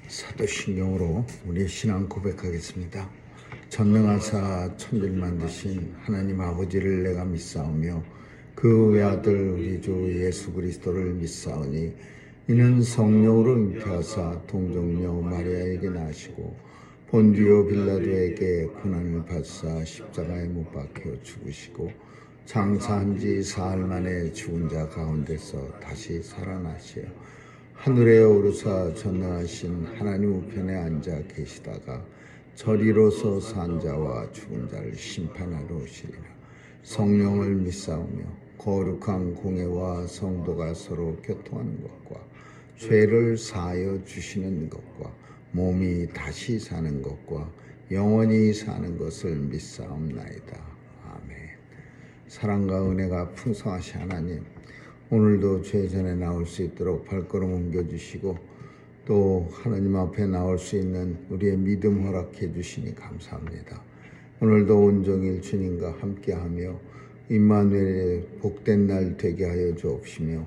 사도신경으로 우리의 신앙 고백하겠습니다. 전능하사 천지를 만드신 하나님 아버지를 내가 믿사오며 그 외아들 우리 주 예수 그리스도를 믿사오니 이는 성령으로 잉태하사 동정녀 마리아에게 나시고 본디오 빌라도에게 고난을 받사 십자가에 못 박혀 죽으시고 장사한 지 사흘 만에 죽은 자 가운데서 다시 살아나시어 하늘에 오르사 전능하신 하나님 우편에 앉아 계시다가 저리로서 산 자와 죽은 자를 심판하러 오시리라. 성령을 믿사오며 거룩한 공회와 성도가 서로 교통하는 것과 죄를 사하여 주시는 것과 몸이 다시 사는 것과 영원히 사는 것을 믿사옵나이다. 아멘. 사랑과 은혜가 풍성하신 하나님, 오늘도 죄 전에 나올 수 있도록 발걸음 옮겨주시고 또 하나님 앞에 나올 수 있는 우리의 믿음 허락해 주시니 감사합니다. 오늘도 온종일 주님과 함께하며 임마누엘의 복된 날 되게 하여 주옵시며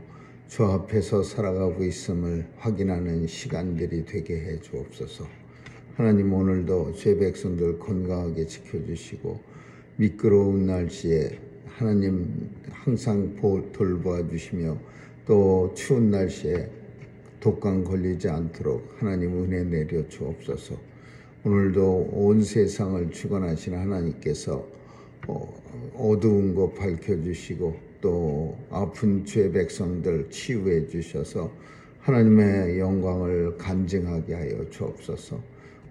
주 앞에서 살아가고 있음을 확인하는 시간들이 되게 해 주옵소서. 하나님, 오늘도 죄 백성들 건강하게 지켜주시고 미끄러운 날씨에 하나님 항상 돌보아 주시며 또 추운 날씨에 독감 걸리지 않도록 하나님 은혜 내려 주옵소서. 오늘도 온 세상을 주관하시는 하나님께서 어두운 것 밝혀주시고 또 아픈 죄 백성들 치유해 주셔서 하나님의 영광을 간증하게 하여 주옵소서.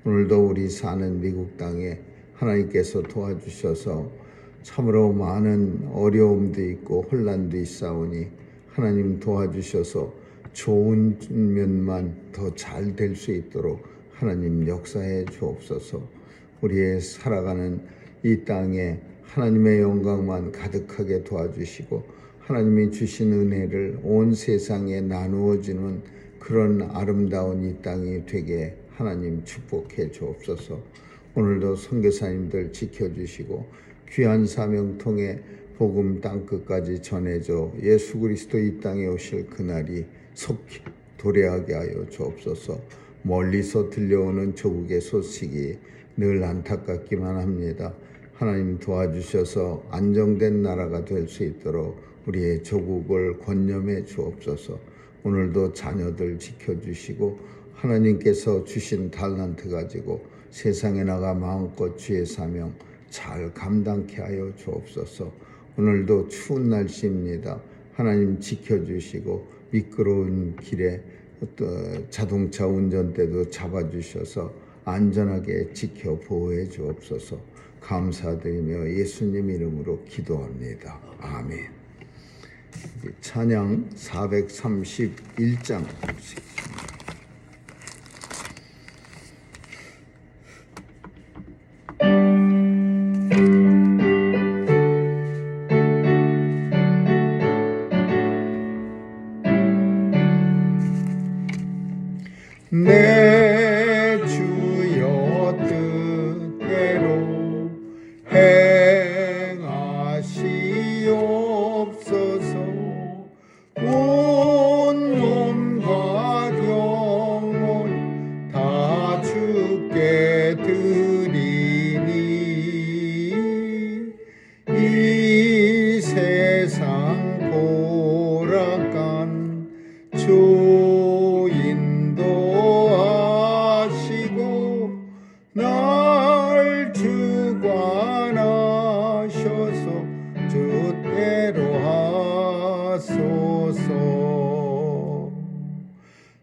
오늘도 우리 사는 미국 땅에 하나님께서 도와주셔서 참으로 많은 어려움도 있고 혼란도 있사오니 하나님 도와주셔서 좋은 면만 더 잘 될 수 있도록 하나님 역사해 주옵소서. 우리의 살아가는 이 땅에 하나님의 영광만 가득하게 도와주시고 하나님이 주신 은혜를 온 세상에 나누어지는 그런 아름다운 이 땅이 되게 하나님 축복해 주옵소서. 오늘도 선교사님들 지켜주시고 귀한 사명 통해 복음 땅끝까지 전해져 예수 그리스도 이 땅에 오실 그날이 속히 도래하게 하여 주옵소서. 멀리서 들려오는 조국의 소식이 늘 안타깝기만 합니다. 하나님 도와주셔서 안정된 나라가 될 수 있도록 우리의 조국을 권념해 주옵소서. 오늘도 자녀들 지켜주시고 하나님께서 주신 달란트 가지고 세상에 나가 마음껏 주의 사명 잘 감당케 하여 주옵소서. 오늘도 추운 날씨입니다. 하나님 지켜주시고 미끄러운 길에 자동차 운전대도 잡아주셔서 안전하게 지켜 보호해 주옵소서. 감사드리며 예수님 이름으로 기도합니다. 아멘. 찬양 431장 내 주여 뜻대로 행하시옵소서. 온 몸과 영혼 다 주께 드리니 이 세상 고락간 날 주관하셔서 뜻대로 하소서.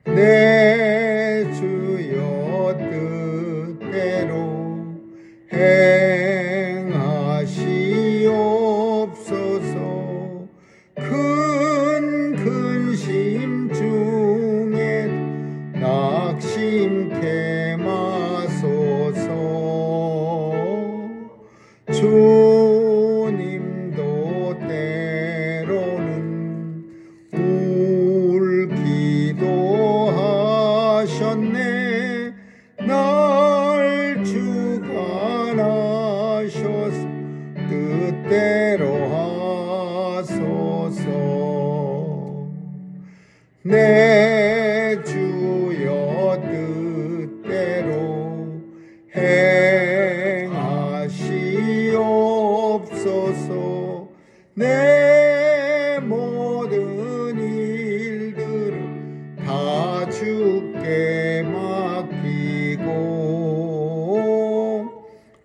내 주여 뜻대로 행하시옵소서. 큰 근심 중에 낙심케 마소서. 주님도 때로는 울기도 하셨네. 날 주관하셔서 뜻대로 하소서. 내 주여 뜻 주께 맡기고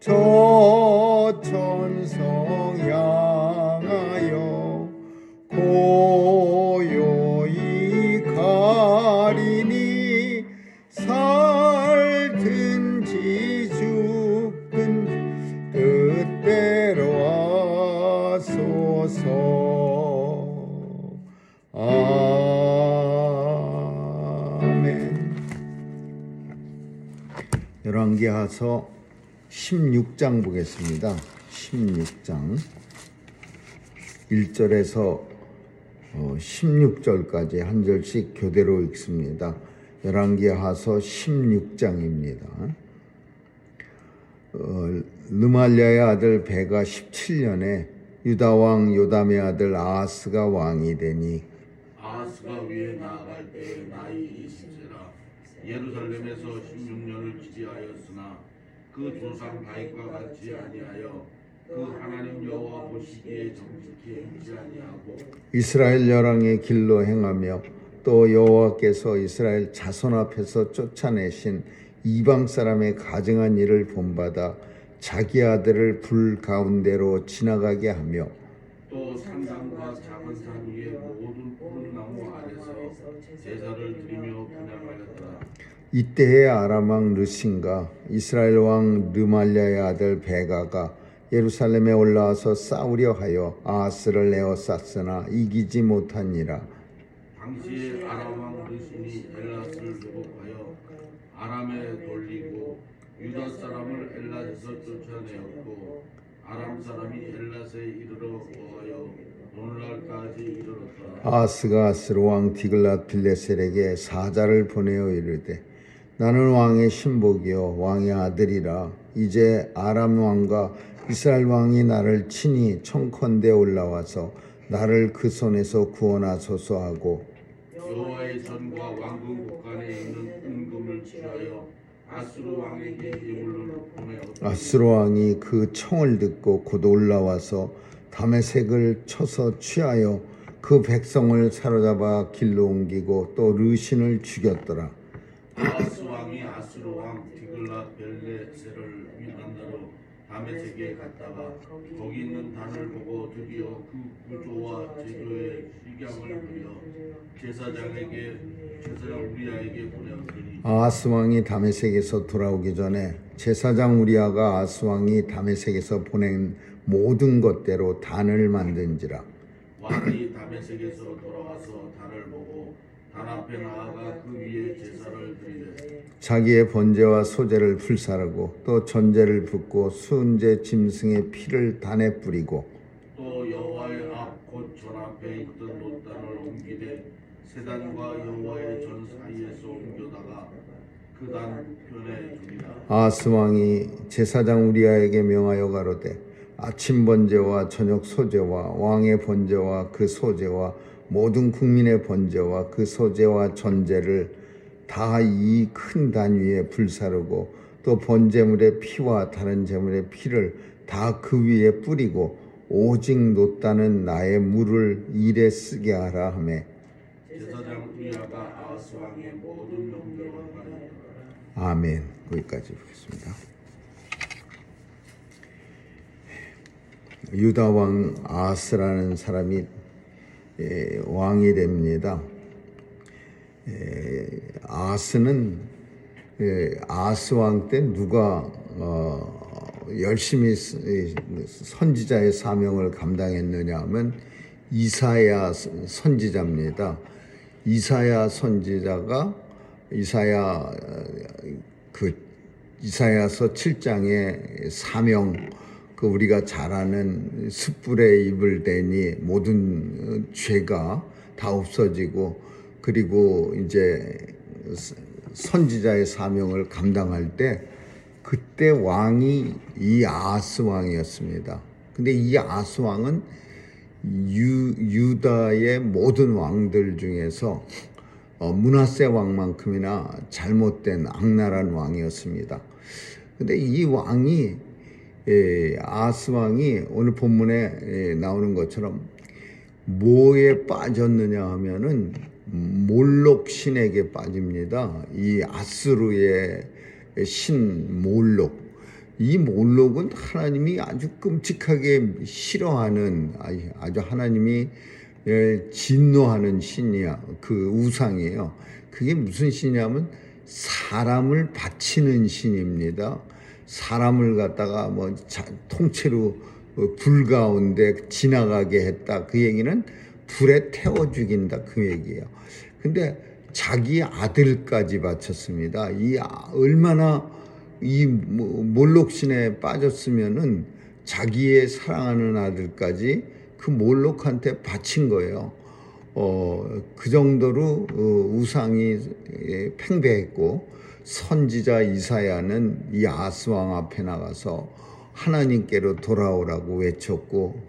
저 천성 향하여 고요히 가리니 살든지 죽든지 뜻대로 하소서. 아멘. 열왕기하서 16장 보겠습니다. 16장 1절에서 16절까지 한 절씩 교대로 읽습니다. 열왕기하서 16장입니다. 르말랴의 아들 베가 17년에 유다 왕 요담의 아들 아하스가 왕이 되니 아하스가 위에 나아갈 때에 나이 20세라 예루살렘에서 16년을 지지하였으나 그 조상 다윗과 같이 아니하여 그 하나님 여호와 보시기에 정직히 행치 아니하고 이스라엘 열왕의 길로 행하며 또 여호와께서 이스라엘 자손 앞에서 쫓아내신 이방 사람의 가증한 일을 본받아 자기 아들을 불 가운데로 지나가게 하며 또 산상과 작은 산 위에 모든 푸른 나무 아래서 제사를 드리며 분양하였더라. 이때의 아람 왕 르신과 이스라엘 왕 르말랴의 아들 베가가 예루살렘에 올라와서 싸우려 하여 아하스를 에워쌌으나 이기지 못하니라. 당시에 아람 왕 르신이 엘라스를 회복하여 아람에 돌리고 유다 사람을 엘라에서 쫓아내었고 아람 사람이 엘라스에 이르러 거하여 오늘날까지 이르렀더라. 아하스가 아스로 왕 디글랏 빌레셀에게 사자를 보내어 이르되 나는 왕의 신복이요 왕의 아들이라. 이제 아람 왕과 이스라엘 왕이 나를 친히 청컨대 올라와서 나를 그 손에서 구원하소서 하고 여호와의 전과 왕궁 곳간에 있는 은금을 취하여 아수르 왕에게 예물로 보내었다. 아스로 왕이 그 청을 듣고 곧 올라와서 다메섹을 쳐서 취하여 그 백성을 사로잡아 길로 옮기고 또 르신을 죽였더라. 아하스 왕이 아수르 왕 디글랏 벨레셀을 위한다로 다메섹에 갔다가 거기 있는 단을 보고 드디어 그 구조와 제조의 식양을 부려 제사장 우리아에게 보내었더니 아하스 왕이 다메섹에서 돌아오기 전에 제사장 우리아가 아하스 왕이 다메섹에서 보낸 모든 것대로 단을 만든지라. 왕이 다메섹에서 돌아와서 단을 보고 단 앞에 나아가 그 위에 제사를 드리되 자기의 번제와 소제를 불사르고 또 전제를 붓고 순제 짐승의 피를 단에 뿌리고 또 여호와의 앞 곧 전 앞에 있던 놋단을 옮기되 세단과 여호와의 전 사이에서 옮겨다가 그 단 편에 두니라. 아하스 왕이 제사장 우리아에게 명하여 가로되 아침 번제와 저녁 소제와 왕의 번제와 그 소제와 모든 국민의 번제와 그 소제와 전제를 다 이 큰 단 위에 불사르고 또 번제물의 피와 다른 제물의 피를 다 그 위에 뿌리고 오직 놋단은 나의 물을 일에 쓰게 하라 하매 제사장 우리아가 아하스 왕의 모든 명령을 받았더라. 아멘. 거기까지 보겠습니다. 유다 왕 아하스라는 사람이 왕이 됩니다. 아하스는 아하스 왕 때 누가 열심히 선지자의 사명을 감당했느냐 하면 이사야 선지자입니다. 이사야 선지자가 이사야서 7장의 사명, 그 우리가 잘 아는 숯불에 입을 대니 모든 죄가 다 없어지고 그리고 이제 선지자의 사명을 감당할 때 그때 왕이 이 아하스 왕이었습니다. 근데 이 아하스 왕은 유다의 모든 왕들 중에서 므낫세 왕만큼이나 잘못된 악랄한 왕이었습니다. 근데 이 왕이 아하스 왕이 오늘 본문에 나오는 것처럼 뭐에 빠졌느냐 하면은 몰록 신에게 빠집니다. 이 아수르의 신 몰록. 이 몰록은 하나님이 아주 끔찍하게 싫어하는, 아주 하나님이 진노하는 신이야. 그 우상이에요. 그게 무슨 신이냐면 사람을 바치는 신입니다. 사람을 갖다가 뭐 통째로 불 가운데 지나가게 했다. 그 얘기는 불에 태워 죽인다. 그 얘기예요. 근데 자기 아들까지 바쳤습니다. 얼마나 이 몰록신에 빠졌으면은 자기의 사랑하는 아들까지 그 몰록한테 바친 거예요. 그 정도로 우상이 팽배했고, 선지자 이사야는 이 아스왕 앞에 나가서 하나님께로 돌아오라고 외쳤고,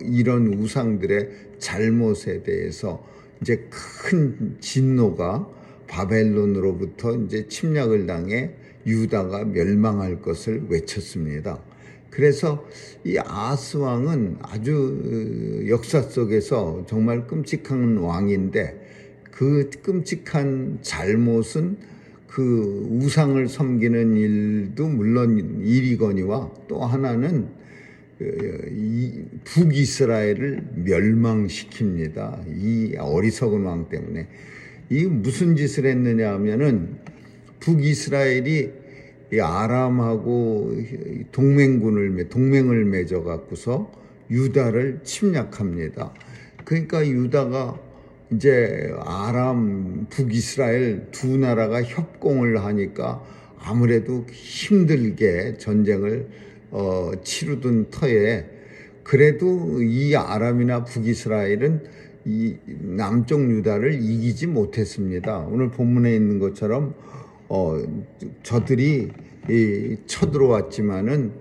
이런 우상들의 잘못에 대해서 이제 큰 진노가 바벨론으로부터 이제 침략을 당해 유다가 멸망할 것을 외쳤습니다. 그래서 이 아하스 왕은 아주 역사 속에서 정말 끔찍한 왕인데, 그 끔찍한 잘못은 그 우상을 섬기는 일도 물론 일이거니와 또 하나는 북이스라엘을 멸망시킵니다. 이 어리석은 왕 때문에. 이 무슨 짓을 했느냐 하면은 북이스라엘이 이 아람하고 동맹을 맺어 갖고서 유다를 침략합니다. 그러니까 유다가 이제 아람, 북이스라엘 두 나라가 협공을 하니까 아무래도 힘들게 전쟁을 치르던 터에, 그래도 이 아람이나 북이스라엘은 이 남쪽 유다를 이기지 못했습니다. 오늘 본문에 있는 것처럼 저들이 쳐들어왔지만은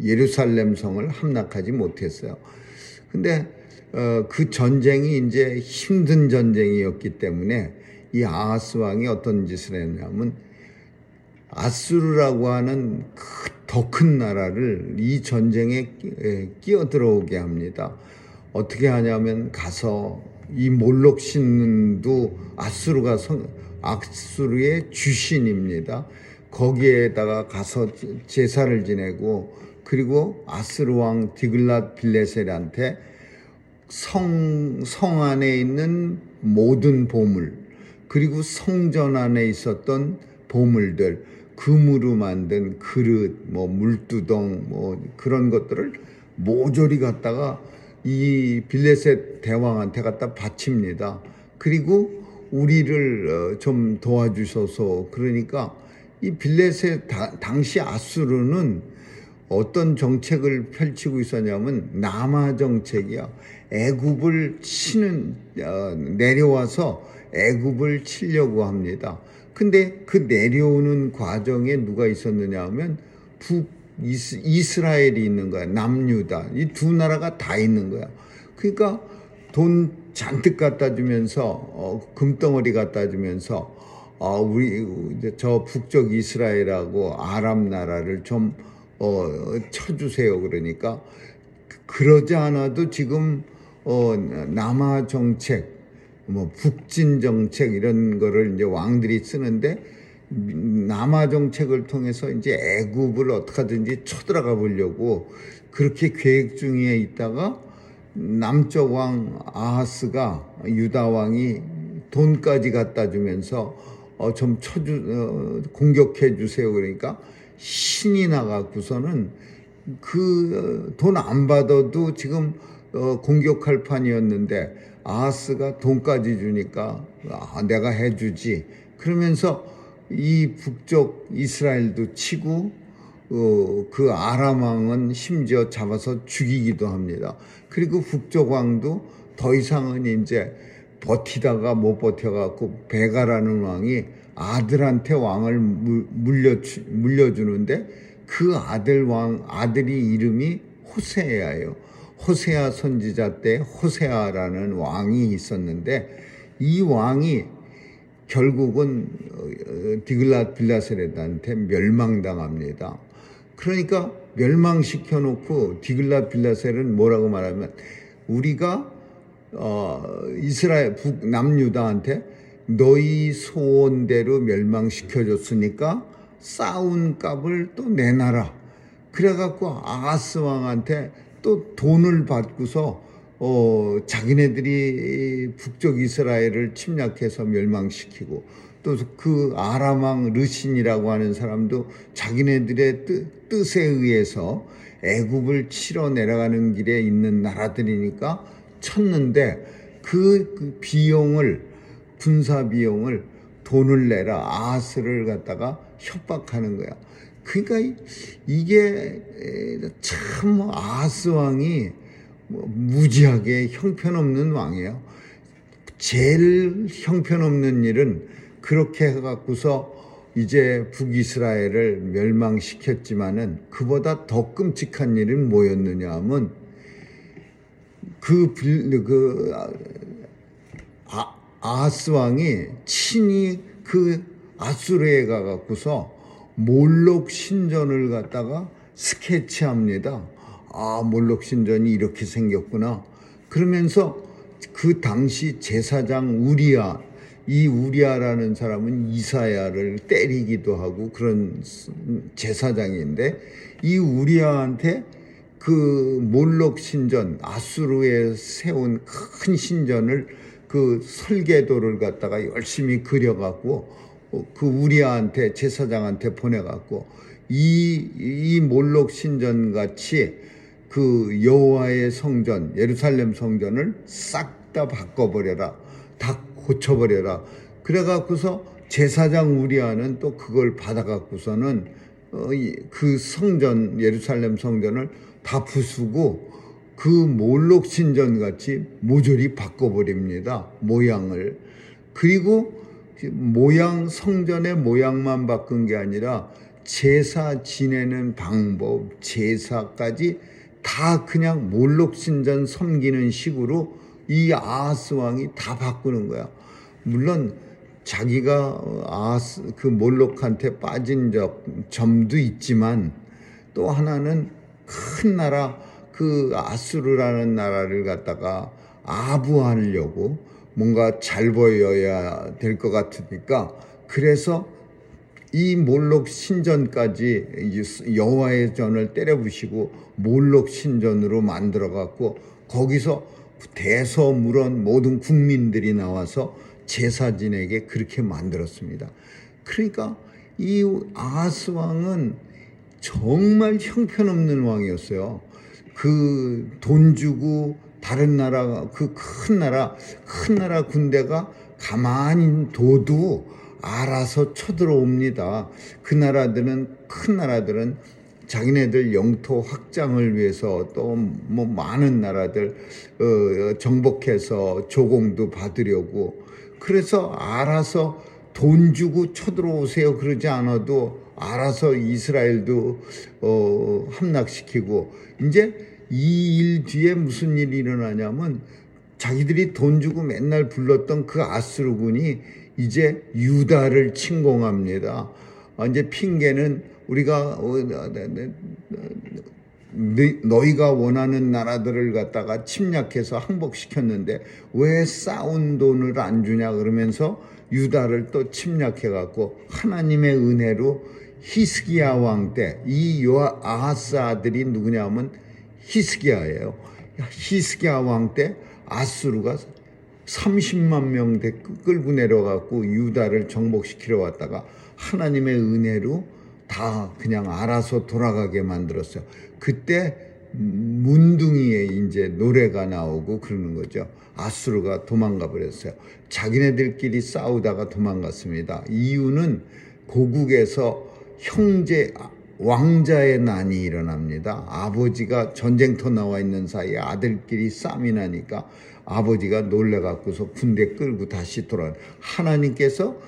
예루살렘 성을 함락하지 못했어요. 근데 그 전쟁이 이제 힘든 전쟁이었기 때문에 이 아하스 왕이 어떤 짓을 했냐면 아수르라고 하는 더 큰 나라를 이 전쟁에 끼어들어오게 합니다. 어떻게 하냐면 가서 이 몰록 신도 아수르의 주신입니다. 거기에다가 가서 제사를 지내고, 그리고 아수르 왕 디글랏 빌레셀한테 성 안에 있는 모든 보물, 그리고 성전 안에 있었던 보물들, 금으로 만든 그릇, 물두덩, 그런 것들을 모조리 갖다가 이 빌레셋 대왕한테 갖다 바칩니다. 그리고 우리를 좀 도와주셔서. 그러니까 이 빌레셋 당시 아수르는 어떤 정책을 펼치고 있었냐면 남하 정책이야. 애굽을 내려와서 애굽을 치려고 합니다. 근데 그 내려오는 과정에 누가 있었느냐 하면 이스라엘이 있는 거야. 남유다. 이 두 나라가 다 있는 거야. 그러니까 돈 잔뜩 갖다 주면서, 금덩어리 갖다 주면서, 우리 저 북쪽 이스라엘하고 아람 나라를 좀 쳐주세요. 그러니까 그러지 않아도 지금 남하 정책, 북진 정책 이런 거를 이제 왕들이 쓰는데, 남하 정책을 통해서 이제 애굽을 어떻게든지 쳐들어가 보려고 그렇게 계획 중에 있다가, 남쪽 왕 아하스가, 유다 왕이 돈까지 갖다 주면서 좀 공격해 주세요. 그러니까 신이 나가고서는 그 돈 안 받아도 지금 공격할 판이었는데, 아하스가 돈까지 주니까 내가 해주지. 그러면서 이 북쪽 이스라엘도 치고, 그 아람 왕은 심지어 잡아서 죽이기도 합니다. 그리고 북쪽 왕도 더 이상은 이제 버티다가 못 버텨갖고 베가라는 왕이 아들한테 왕을 물려주는데, 그 아들이 이름이 호세아예요. 호세아 선지자 때 호세아라는 왕이 있었는데, 이 왕이 결국은 디글랏 빌레셀한테 멸망당합니다. 그러니까 멸망시켜 놓고 디글랏 빌레셀은 뭐라고 말하면, 우리가 이스라엘 북남유다한테 너희 소원대로 멸망시켜줬으니까 싸운 값을 또 내놔라. 그래갖고 아하스 왕한테 또 돈을 받고서 자기네들이 북쪽 이스라엘을 침략해서 멸망시키고 또 그 아람 왕 르신이라고 하는 사람도 자기네들의 뜻에 의해서 애굽을 치러 내려가는 길에 있는 나라들이니까 쳤는데 그 비용을 군사 비용을 돈을 내라 아하스를 갖다가 협박하는 거야. 그러니까 이게 참 아하스 왕이 무지하게 형편없는 왕이에요. 제일 형편없는 일은 그렇게 해갖고서 이제 북이스라엘을 멸망시켰지만은 그보다 더 끔찍한 일은 뭐였느냐 하면 아하스 왕이 친히 그 아수르에 가갖고서 몰록 신전을 갖다가 스케치합니다. 몰록 신전이 이렇게 생겼구나. 그러면서 그 당시 제사장 우리야, 이 우리야라는 사람은 이사야를 때리기도 하고 그런 제사장인데 이 우리야한테 그 몰록 신전, 아수르에 세운 큰 신전을 그 설계도를 갖다가 열심히 그려갖고 그 우리야한테 제사장한테 보내갖고 이 몰록 신전 같이 그 여호와의 성전 예루살렘 성전을 싹 다 바꿔버려라, 다 고쳐버려라. 그래갖고서 제사장 우리야는 또 그걸 받아갖고서는 그 성전 예루살렘 성전을 다 부수고 그 몰록 신전 같이 모조리 바꿔버립니다, 모양을. 그리고 모양, 성전의 모양만 바꾼 게 아니라 제사 지내는 방법, 제사까지 다 그냥 몰록 신전 섬기는 식으로 이 아하스 왕이 다 바꾸는 거야. 물론 자기가 그 몰록한테 빠진 점도 있지만 또 하나는 큰 나라 그 아수르라는 나라를 갖다가 아부하려고 뭔가 잘 보여야 될 것 같으니까 그래서 이 몰록 신전까지 여호와의 전을 때려부시고 몰록 신전으로 만들어 갖고 거기서 대서물원 모든 국민들이 나와서 제사진에게 그렇게 만들었습니다. 그러니까 이 아하스 왕은 정말 형편없는 왕이었어요. 그 돈 주고 다른 나라, 그 큰 나라 군대가 가만히 둬도 알아서 쳐들어옵니다. 그 나라들은, 큰 나라들은 자기네들 영토 확장을 위해서 또 뭐 많은 나라들 정복해서 조공도 받으려고 그래서 알아서 돈 주고 쳐들어오세요 그러지 않아도 알아서 이스라엘도 함락시키고 이제 이 일 뒤에 무슨 일이 일어나냐면 자기들이 돈 주고 맨날 불렀던 그 아수르군이 이제 유다를 침공합니다. 이제 핑계는 우리가 너희가 원하는 나라들을 갖다가 침략해서 항복시켰는데 왜 싸운 돈을 안 주냐 그러면서 유다를 또 침략해 갖고 하나님의 은혜로 히스기야 왕 때 이 아하스 아들이 누구냐면 히스기야예요. 히스기야 왕 때 아수르가 30만 명 끌고 내려갖고 유다를 정복시키러 왔다가 하나님의 은혜로 다 그냥 알아서 돌아가게 만들었어요. 그때 문둥이에 이제 노래가 나오고 그러는 거죠. 아수르가 도망가 버렸어요. 자기네들끼리 싸우다가 도망갔습니다. 이유는 고국에서 왕자의 난이 일어납니다. 아버지가 전쟁터 나와 있는 사이에 아들끼리 싸움이 나니까 아버지가 놀래갖고서 군대 끌고 다시 돌아와요. 하나님께서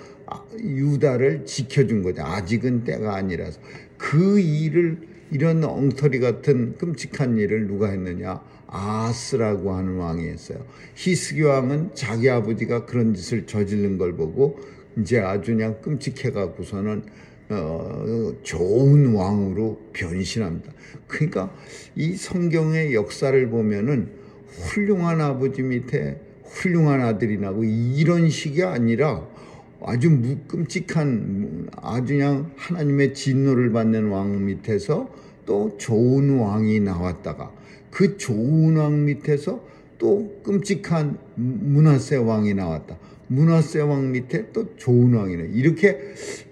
유다를 지켜준 거죠. 아직은 때가 아니라서. 그 일을, 이런 엉터리 같은 끔찍한 일을 누가 했느냐? 아하스라고 하는 왕이 했어요. 히스기 왕은 자기 아버지가 그런 짓을 저지른 걸 보고 이제 아주 그냥 끔찍해갖고서는 좋은 왕으로 변신합니다. 그러니까 이 성경의 역사를 보면은 훌륭한 아버지 밑에 훌륭한 아들이 나고 이런 식이 아니라 아주 끔찍한 아주 그냥 하나님의 진노를 받는 왕 밑에서 또 좋은 왕이 나왔다가 그 좋은 왕 밑에서 또 끔찍한 므낫세 왕이 나왔다. 므낫세 왕 밑에 또 좋은 왕이네. 이렇게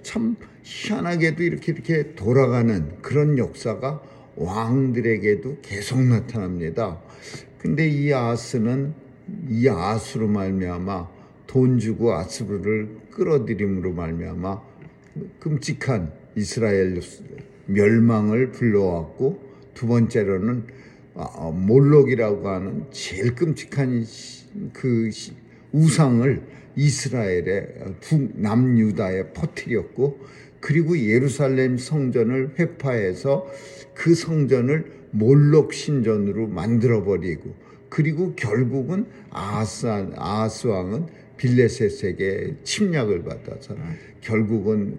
참 희한하게도 이렇게 돌아가는 그런 역사가 왕들에게도 계속 나타납니다. 근데 이 아스는 이 아수로 말미암아 돈 주고 아수르를 끌어들임으로 말미암아 끔찍한 이스라엘 멸망을 불러왔고, 두 번째로는 몰록이라고 하는 제일 끔찍한 그 우상을 이스라엘의 북남유다에 퍼뜨렸고, 그리고 예루살렘 성전을 회파해서 그 성전을 몰록 신전으로 만들어버리고, 그리고 결국은 아하스 왕은 빌레셋에게 침략을 받아서 결국은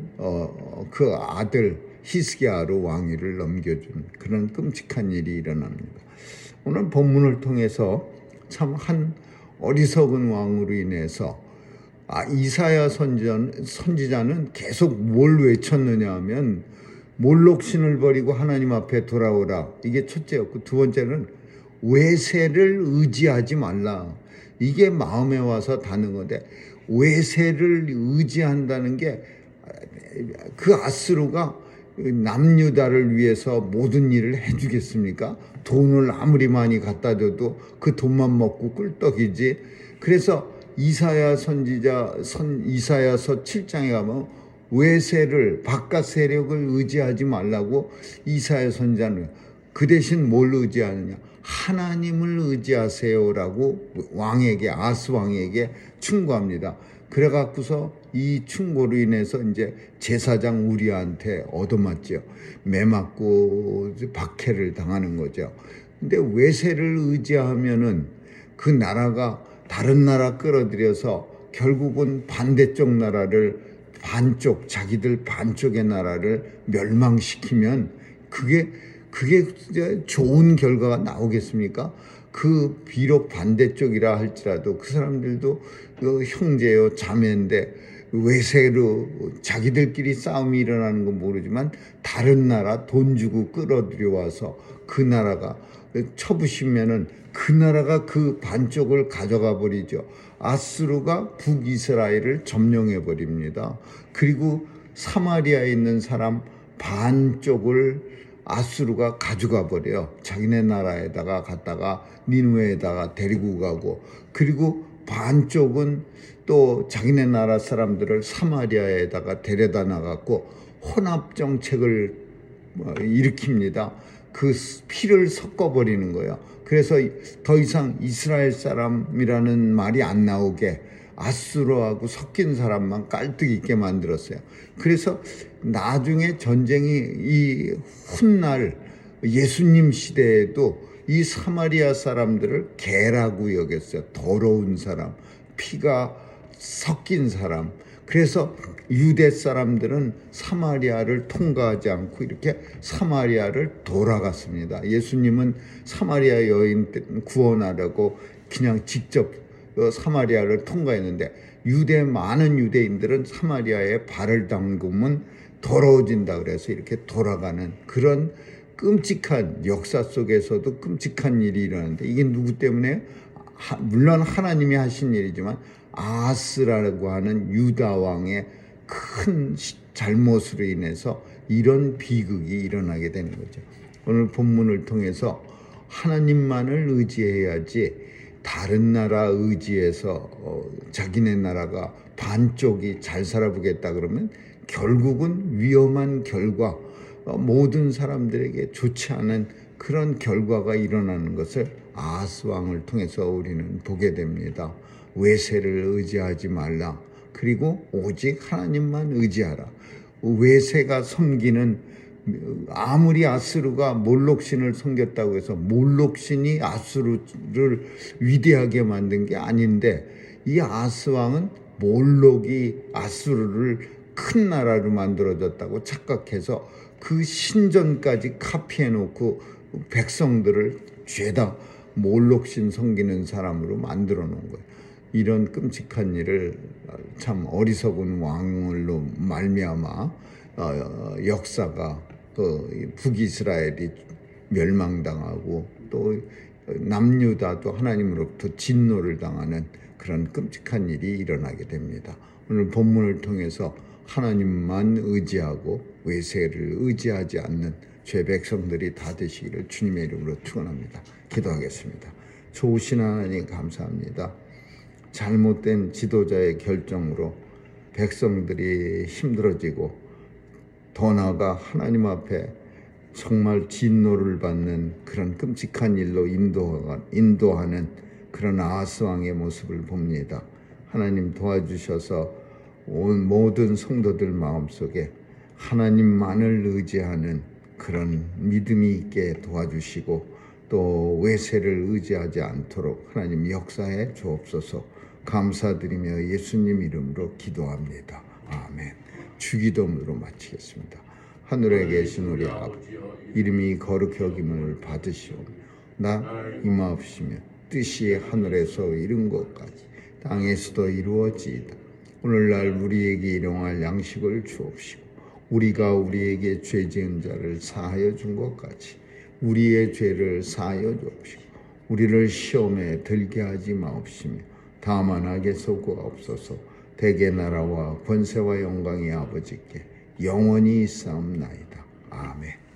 그 아들 히스기야로 왕위를 넘겨준 그런 끔찍한 일이 일어납니다. 오늘 본문을 통해서 참 한 어리석은 왕으로 인해서 이사야 선지자는 계속 뭘 외쳤느냐 하면 몰록신을 버리고 하나님 앞에 돌아오라. 이게 첫째였고, 두 번째는 외세를 의지하지 말라. 이게 마음에 와서 닿는 건데, 외세를 의지한다는 게 그 아스루가 남유다를 위해서 모든 일을 해주겠습니까? 돈을 아무리 많이 갖다 줘도 그 돈만 먹고 꿀떡이지. 그래서 이사야서 7장에 가면 외세를, 바깥 세력을 의지하지 말라고 이사야 선지자는, 그 대신 뭘 의지하느냐? 하나님을 의지하세요라고 왕에게, 아스 왕에게 충고합니다. 그래갖고서 이 충고로 인해서 이제 제사장 우리한테 얻어맞죠. 매맞고 박해를 당하는 거죠. 근데 외세를 의지하면은 그 나라가 다른 나라 끌어들여서 결국은 반대쪽 나라를 자기들 반쪽의 나라를 멸망시키면 그게 좋은 결과가 나오겠습니까? 그 비록 반대쪽이라 할지라도 그 사람들도 형제요 자매인데 외세로 자기들끼리 싸움이 일어나는 건 모르지만 다른 나라 돈 주고 끌어들여와서 그 나라가 쳐부시면은 그 나라가 그 반쪽을 가져가 버리죠. 아수르가 북이스라엘을 점령해 버립니다. 그리고 사마리아에 있는 사람 반쪽을 아수르가 가져가 버려요. 자기네 나라에다가 갔다가 니느웨에다가 데리고 가고, 그리고 반쪽은 또 자기네 나라 사람들을 사마리아에다가 데려다 나갔고 혼합 정책을 일으킵니다. 그 피를 섞어버리는 거예요. 그래서 더 이상 이스라엘 사람이라는 말이 안 나오게 아수르하고 섞인 사람만 깔뜩 있게 만들었어요. 그래서 나중에 전쟁이 이 훗날 예수님 시대에도 이 사마리아 사람들을 개라고 여겼어요. 더러운 사람, 피가 섞인 사람. 그래서 유대 사람들은 사마리아를 통과하지 않고 이렇게 사마리아를 돌아갔습니다. 예수님은 사마리아 여인 구원하려고 그냥 직접 사마리아를 통과했는데, 많은 유대인들은 사마리아에 발을 담그면 더러워진다 그래서 이렇게 돌아가는 그런 끔찍한 역사 속에서도 끔찍한 일이 일어나는데, 이게 누구 때문에? 물론 하나님이 하신 일이지만 아하스라고 하는 유다 왕의 큰 잘못으로 인해서 이런 비극이 일어나게 되는 거죠. 오늘 본문을 통해서 하나님만을 의지해야지 다른 나라 의지해서 자기네 나라가 반쪽이 잘 살아보겠다 그러면 결국은 위험한 결과, 모든 사람들에게 좋지 않은 그런 결과가 일어나는 것을 아하스 왕을 통해서 우리는 보게 됩니다. 외세를 의지하지 말라. 그리고 오직 하나님만 의지하라. 외세가 섬기는, 아무리 아수르가 몰록신을 섬겼다고 해서 몰록신이 아수르를 위대하게 만든 게 아닌데, 이 아하스 왕은 몰록이 아수르를 큰 나라로 만들어졌다고 착각해서 그 신전까지 카피해놓고 백성들을 죄다 몰록신 섬기는 사람으로 만들어 놓은 거예요. 이런 끔찍한 일을 참 어리석은 왕으로 말미암아 역사가 북이스라엘이 멸망당하고 또 남유다도 하나님으로부터 진노를 당하는 그런 끔찍한 일이 일어나게 됩니다. 오늘 본문을 통해서 하나님만 의지하고 외세를 의지하지 않는 죄 백성들이 다 되시기를 주님의 이름으로 축원합니다. 기도하겠습니다. 좋으신 하나님 감사합니다. 잘못된 지도자의 결정으로 백성들이 힘들어지고 더 나아가 하나님 앞에 정말 진노를 받는 그런 끔찍한 일로 인도하는 그런 아하스 왕의 모습을 봅니다. 하나님 도와주셔서 온 모든 성도들 마음속에 하나님만을 의지하는 그런 믿음이 있게 도와주시고 또 외세를 의지하지 않도록 하나님 역사해 주옵소서. 감사드리며 예수님 이름으로 기도합니다. 아멘. 주기도문으로 마치겠습니다. 하늘에 계신 우리 아버지, 이름이 거룩히 여김을 받으시오며 나 임하옵시며 뜻이 하늘에서 이룬 것까지 땅에서도 이루어지이다. 오늘날 우리에게 일용할 양식을 주옵시고 우리가 우리에게 죄 지은 자를 사하여 준 것 같이 우리의 죄를 사하여 주옵시고 우리를 시험에 들게 하지 마옵시며 다만 악에서 구하옵소서. 대개 나라와 권세와 영광이 아버지께 영원히 있사옵나이다. 아멘.